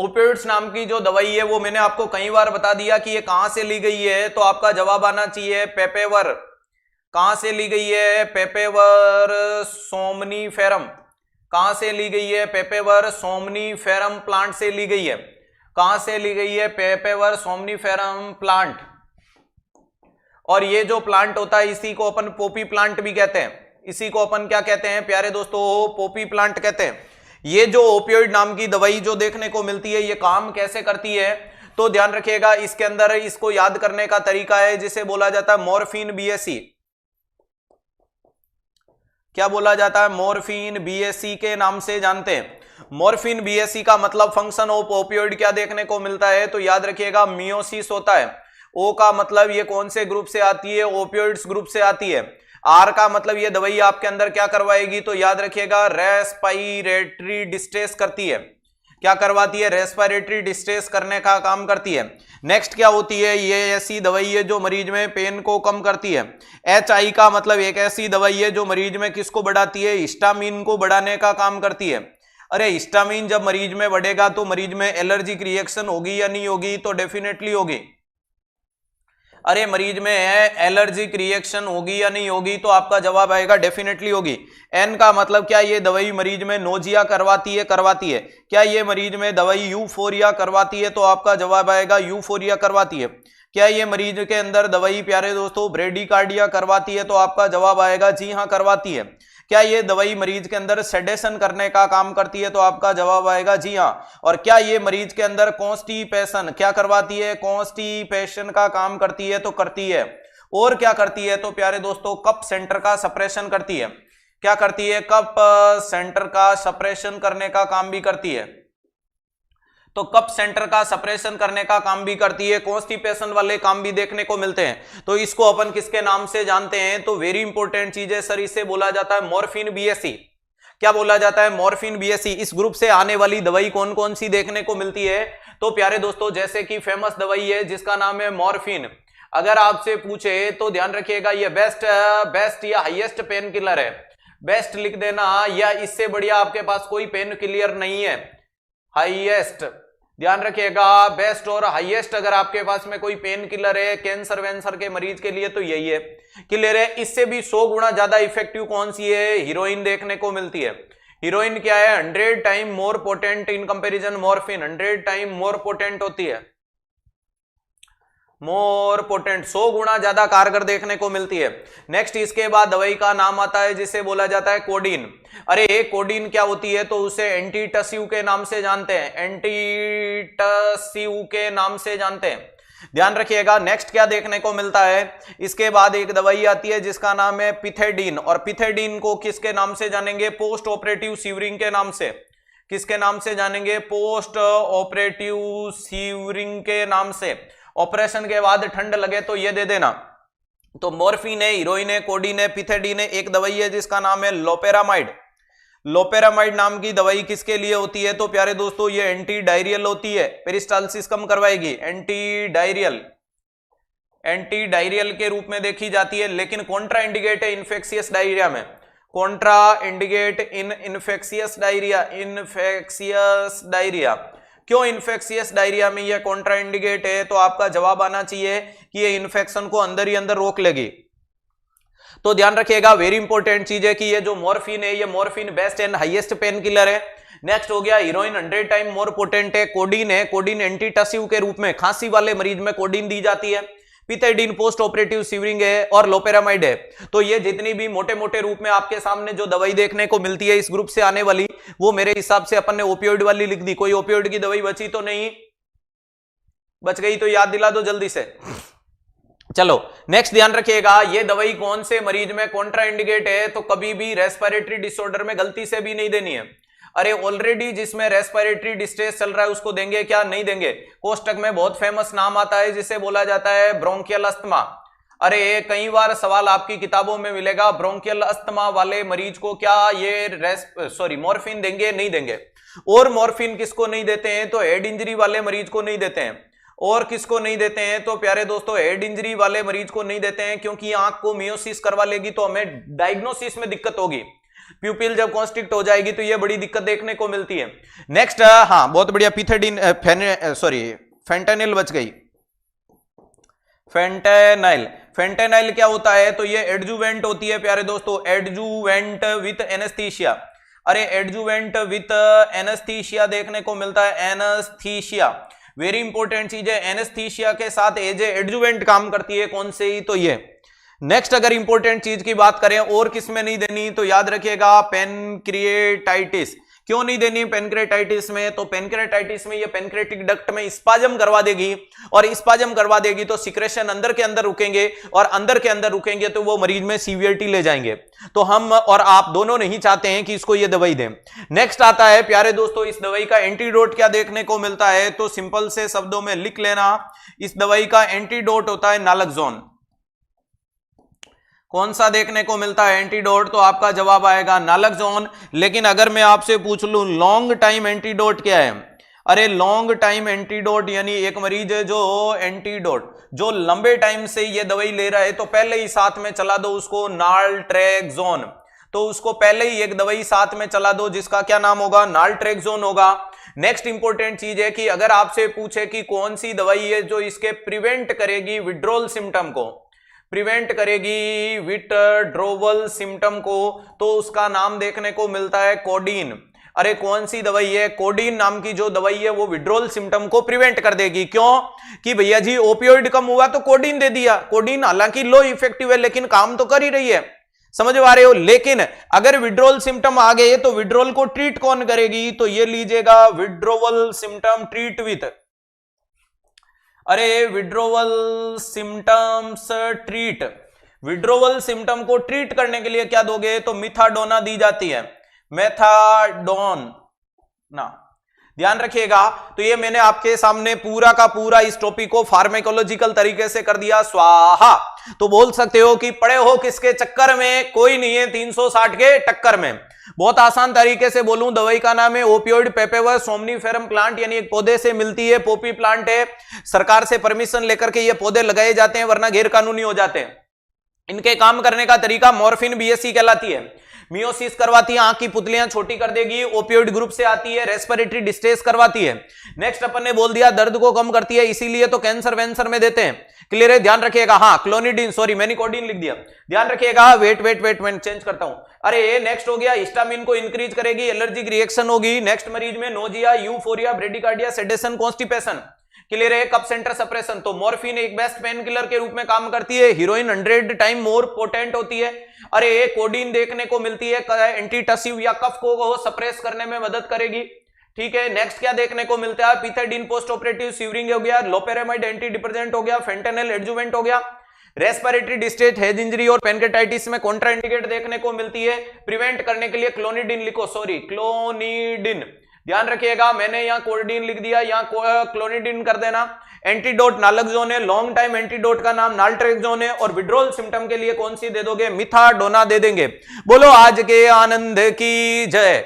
Opioids नाम की जो दवाई है वो मैंने आपको कई बार बता दिया कि ये कहां से ली गई है, तो आपका जवाब आना चाहिए पेपेवर। कहां से ली गई है? पेपेवर सोमनीफेरम। कहां से ली गई है? पेपेवर सोमनीफेरम प्लांट से ली गई है। कहां से ली गई है? पेपेवर सोमनीफेरम प्लांट। और ये जो प्लांट होता है इसी को अपन पोपी प्लांट भी कहते हैं। इसी को अपन क्या कहते हैं प्यारे दोस्तों? पोपी प्लांट कहते हैं। ये जो ओपियोइड नाम की दवाई जो देखने को मिलती है ये काम कैसे करती है, तो ध्यान रखिएगा इसके अंदर इसको याद करने का तरीका है जिसे बोला जाता है मॉर्फिन बीएसई। क्या बोला जाता है? मॉर्फिन बीएसई के नाम से जानते हैं। मॉर्फिन बीएसई का मतलब फंक्शन ऑफ ओपियोइड क्या देखने को मिलता है, तो याद रखिएगा मियोसिस होता है। ओ का मतलब ये कौन से ग्रुप से आती है? ओपियोइड्स ग्रुप से आती है। आर का मतलब ये दवाई आपके अंदर क्या करवाएगी, तो याद रखिएगा रेस्पिरेटरी डिस्ट्रेस करती है। क्या करवाती है? रेस्पिरेटरी डिस्ट्रेस करने का काम करती है। नेक्स्ट क्या होती है? ये ऐसी दवाई है जो मरीज में पेन को कम करती है। एच आई का मतलब एक ऐसी दवाई है जो मरीज में किसको बढ़ाती है? हिस्टामिन को बढ़ाने का काम करती है। अरे हिस्टामिन जब मरीज में बढ़ेगा तो मरीज में एलर्जिक रिएक्शन होगी या नहीं होगी? तो डेफिनेटली होगी। अरे मरीज में एलर्जिक रिएक्शन होगी या नहीं होगी? तो आपका जवाब आएगा डेफिनेटली होगी। एन का मतलब क्या ये दवाई मरीज में नोजिया करवाती है? करवाती है। क्या ये मरीज में दवाई यूफोरिया करवाती है? तो आपका जवाब आएगा यूफोरिया करवाती है। क्या ये मरीज के अंदर दवाई प्यारे दोस्तों ब्रेडिकार्डिया करवाती है? तो आपका जवाब आएगा जी हाँ करवाती है। क्या ये दवाई मरीज के अंदर सेडेशन करने का काम करती है? तो आपका जवाब आएगा जी हाँ। और क्या ये मरीज के अंदर कॉन्स्टिपेशन क्या करवाती है? कॉन्स्टिपेशन का काम करती है? तो करती है। और क्या करती है? तो प्यारे दोस्तों कप सेंटर का सप्रेशन करती है। क्या करती है? कप सेंटर का सप्रेशन करने का काम भी करती है। तो कप सेंटर का सप्रेशन करने का काम भी करती है। कॉन्स्टिपेशन वाले काम भी देखने को मिलते हैं। तो इसको अपन किसके नाम से जानते हैं? तो वेरी इंपॉर्टेंट चीज है सर, इसे बोला जाता है मॉर्फिन बीएसई। क्या बोला जाता है? Morphine BSE. इस ग्रुप से आने वाली दवाई कौन कौन सी देखने को मिलती है? तो प्यारे दोस्तों जैसे कि फेमस दवाई है जिसका नाम है मॉर्फिन। अगर आपसे पूछे तो ध्यान रखिएगा ये बेस्ट या हाईएस्ट पेन किलर है। बेस्ट लिख देना, या इससे बढ़िया आपके पास कोई पेन किलर नहीं है। हाईएस्ट ध्यान रखिएगा, बेस्ट और हाईएस्ट अगर आपके पास में कोई पेन किलर है कैंसर वैंसर के मरीज के लिए तो यही है। क्लियर है? इससे भी 100 गुना ज्यादा इफेक्टिव कौन सी है? हीरोइन देखने को मिलती है। हीरोइन क्या है? 100 time more potent in comparison morphine. 100 time more potent होती है। मोर पोटेंट 100 गुना ज्यादा कारगर देखने को मिलती है। नेक्स्ट इसके बाद दवाई का नाम आता है जिसे बोला जाता है कोडीन। अरे कोडीन क्या होती है? तो उसे एंटीटसिव के नाम से जानते हैं। एंटीटसिव के नाम से जानते हैं। ध्यान रखिएगा। नेक्स्ट क्या देखने को मिलता है? इसके बाद एक दवाई आती है जिसका नाम है पिथेडीन। और पिथेडीन को किसके नाम से जानेंगे? पोस्ट ऑपरेटिव सीवरिंग के नाम से। किसके नाम से जानेंगे? पोस्ट ऑपरेटिव सीवरिंग के नाम से। ऑपरेशन के बाद ठंड लगे तो ये दे देना। तो मॉर्फिन है, हीरोइन है, कोडीन है, पिथेडीन है। एक दवाई है जिसका नाम है लोपेरामाइड। लोपेरामाइड नाम की दवाई किसके लिए होती है? तो प्यारे दोस्तों ये एंटी डायरियल होती है। पेरिस्टाल्सिस कम करवाएगी। एंटी डायरियल के रूप में देखी जाती है, लेकिन कॉन्ट्रा इंडिकेट है इन्फेक्शियस डायरिया में। कॉन्ट्रा इंडिकेट इन इन्फेक्शियस डायरिया। क्यों इन्फेक्शियस डायरिया में यह कॉन्ट्रा इंडिकेट है? तो आपका जवाब आना चाहिए कि ये इन्फेक्शन को अंदर ही अंदर रोक लेगी। तो ध्यान रखिएगा, वेरी इंपॉर्टेंट चीज है कि ये जो मॉर्फिन है ये morphine best and highest pain killer है। नेक्स्ट हो गया हीरोइन 100 टाइम मोर पोटेंट है। कोडीन है, कोडीन एंटीटसिव के रूप में खांसी वाले मरीज में कोडीन दी जाती है। पिथेडीन पोस्ट ऑपरेटिव सीवरिंग है और लोपेरामाइड है। तो ये जितनी भी मोटे मोटे रूप में आपके सामने जो दवाई देखने को मिलती है इस ग्रुप से आने वाली, वो मेरे हिसाब से अपन ने ओपियोइड वाली लिख दी। कोई ओपियोइड की दवाई बची तो नहीं? बच गई तो याद दिला दो जल्दी से। चलो नेक्स्ट ध्यान रखिएगा, ये दवाई कौन से मरीज में कॉन्ट्रा इंडिकेट है? तो कभी भी रेस्पिरेटरी डिसऑर्डर में गलती से भी नहीं देनी है। अरे ऑलरेडी जिसमें रेस्पिरेटरी डिस्ट्रेस चल रहा है उसको देंगे क्या? नहीं देंगे। कोष्टक में बहुत फेमस नाम आता है जिसे बोला जाता है ब्रोंकियल अस्थमा। अरे कई बार सवाल आपकी किताबों में मिलेगा, ब्रोंकियल अस्थमा वाले मरीज को क्या ये मॉर्फिन देंगे? नहीं देंगे। और मॉर्फिन किसको नहीं देते हैं? तो हेड इंजरी वाले मरीज को नहीं देते हैं। और किसको नहीं देते हैं? तो प्यारे दोस्तों हेड इंजरी वाले मरीज को नहीं देते हैं, क्योंकि आंख को मियोसिस करवा लेगी तो हमें डायग्नोसिस में दिक्कत होगी। प्यूपिल जब कॉन्स्ट्रिक्ट हो जाएगी तो ये बड़ी दिक्कत देखने को मिलती है। नेक्स्ट, हाँ बहुत बढ़िया, पिथेडिन फेंटेनिल बच गई। फेंटेनाइल क्या होता है? तो ये एडजुवेंट होती है प्यारे दोस्तों, एडजुवेंट विथ एनेस्थीसिया। अरे एडजुवेंट विथ एनेस्थीसिया देखने को मिलता है, एनेस्थीसिया वेरी इंपॉर्टेंट चीज है। एनेस्थीसिया के साथ एज एडजुवेंट काम करती है, कौन से ही? तो ये। नेक्स्ट अगर इंपॉर्टेंट चीज की बात करें और किसमें नहीं देनी, तो याद रखिएगा पेनक्रिएटाइटिस। क्यों नहीं देनी पेनक्रिएटाइटिस में? तो पेनक्रिएटाइटिस में ये पेनक्रिएटिक डक्ट में स्पाजम करवा देगी, और स्पाजम करवा देगी तो सिक्रेशन अंदर के अंदर रुकेंगे, और अंदर के अंदर रुकेंगे तो वो मरीज में सीवियरिटी ले जाएंगे। तो हम और आप दोनों नहीं चाहते हैं कि इसको ये दवाई दें। नेक्स्ट आता है प्यारे दोस्तों, इस दवाई का एंटीडोट क्या देखने को मिलता है? तो सिंपल से शब्दों में लिख लेना, इस दवाई का एंटीडोट होता है नालकजोन। कौन सा देखने को मिलता है एंटीडोट? तो आपका जवाब आएगा नालकजोन। लेकिन अगर मैं आपसे पूछ लूं लॉन्ग टाइम एंटीडोट क्या है? अरे लॉन्ग टाइम एंटीडोट यानी एक मरीज है जो एंटीडोट जो लंबे टाइम से ये दवाई ले रहा है, तो पहले ही साथ में चला दो उसको नाल्ट्रेक्सोन। तो उसको पहले ही एक दवाई साथ में चला दो जिसका क्या नाम होगा? नाल्ट्रेक्सोन होगा। नेक्स्ट इंपॉर्टेंट चीज है कि अगर आपसे पूछे कि कौन सी दवाई है जो इसके प्रिवेंट करेगी विड्रॉल सिम्टम को, प्रिवेंट करेगी विथड्रॉवल सिम्टम को, तो उसका नाम देखने को मिलता है कोडीन। अरे कौन सी दवाई है? कोडीन नाम की जो दवाई है वो विड्रॉल सिम्टम को प्रिवेंट कर देगी। क्यों? कि भैया जी ओपियोइड कम हुआ तो कोडीन दे दिया। कोडीन हालांकि लो इफेक्टिव है लेकिन काम तो कर ही रही है, समझ पा रहे हो। लेकिन अगर विड्रॉल सिम्टम आ गए तो विड्रॉल को ट्रीट कौन करेगी? तो ये लीजिएगा विड्रॉवल सिम्टम ट्रीट विथ, अरे withdrawal symptoms treat, withdrawal symptom को ट्रीट करने के लिए क्या दोगे? तो मिथाडोना दी जाती है, मेथाडोन ना, ध्यान रखिएगा। तो ये मैंने आपके सामने पूरा का पूरा इस टॉपिक को फार्मेकोलॉजिकल तरीके से कर दिया स्वाहा। तो बोल सकते हो कि पड़े हो किसके चक्कर में? कोई नहीं है 360 के टक्कर में। बहुत आसान तरीके से बोलूं, दवाई का नाम है ओपियोइड पेपेवर सोमनीफेरम प्लांट, यानी एक पौधे से मिलती है, पोपी प्लांट है। सरकार से परमिशन लेकर के ये पौधे लगाए जाते हैं वरना गैर कानूनी हो जाते हैं। इनके काम करने का तरीका मॉर्फिन बीएससी कहलाती है। मियोसिस करवाती है, आंख की पुतलियां छोटी कर देगी, ओपियोइड ग्रुप से आती है, रेस्पिरेटरी डिस्ट्रेस करवाती है। नेक्स्ट अपन ने बोल दिया दर्द को कम करती है, इसीलिए तो कैंसर वेंसर में देते हैं। क्लियर है? ध्यान रखिएगा। हाँ क्लोनिडीन, सॉरी मैनिकोडीन लिख दिया, ध्यान रखिएगा। वेट वेट वेट मैं चेंज करता हूं। अरे नेक्स्ट हो गया हिस्टामिन को इंक्रीज करेगी, एलर्जिक रिएक्शन होगी। नेक्स्ट मरीज में nausea, euphoria, bradycardia, sedation, constipation. Clear है? Cough centre suppression. तो मॉर्फिन एक बेस्ट पेन किलर के रूप में काम करती है, हीरोइन 100 टाइम मोर पोटेंट होती है। अरे कोडीन देखने को मिलती है, एंटीटसिव या कफ को सप्रेस करने में मदद करेगी। ठीक है, नेक्स्ट क्या देखने को मिलता है? पिथेडिन पोस्ट ऑपरेटिव सीवरिंग हो गया, लोपेरामाइड एंटी डिप्रेसेंट हो गया, फेंटेनल एडजुवेंट हो गया। रेस्पिरेटरी डिस्ट्रेस, हेड इंजरी और पेनक्रेटाइटिस में कॉन्ट्राइंडिकेट देखने को मिलती है। प्रिवेंट करने के लिए क्लोनिडिन लिखो, सॉरी क्लोनिडिन, ध्यान रखिएगा। मैंने यहां कोडिन लिख दिया, यहां क्लोनिडिन कर देना। एंटीडोट नालकजोन है, लॉन्ग टाइम एंटीडोट का नाम नाल्ट्रेक्सोन है, और विड्रॉल सिम्टम के लिए कौन सी दे दोगे? मिथाडोना दे देंगे। बोलो आज के आनंद की जय।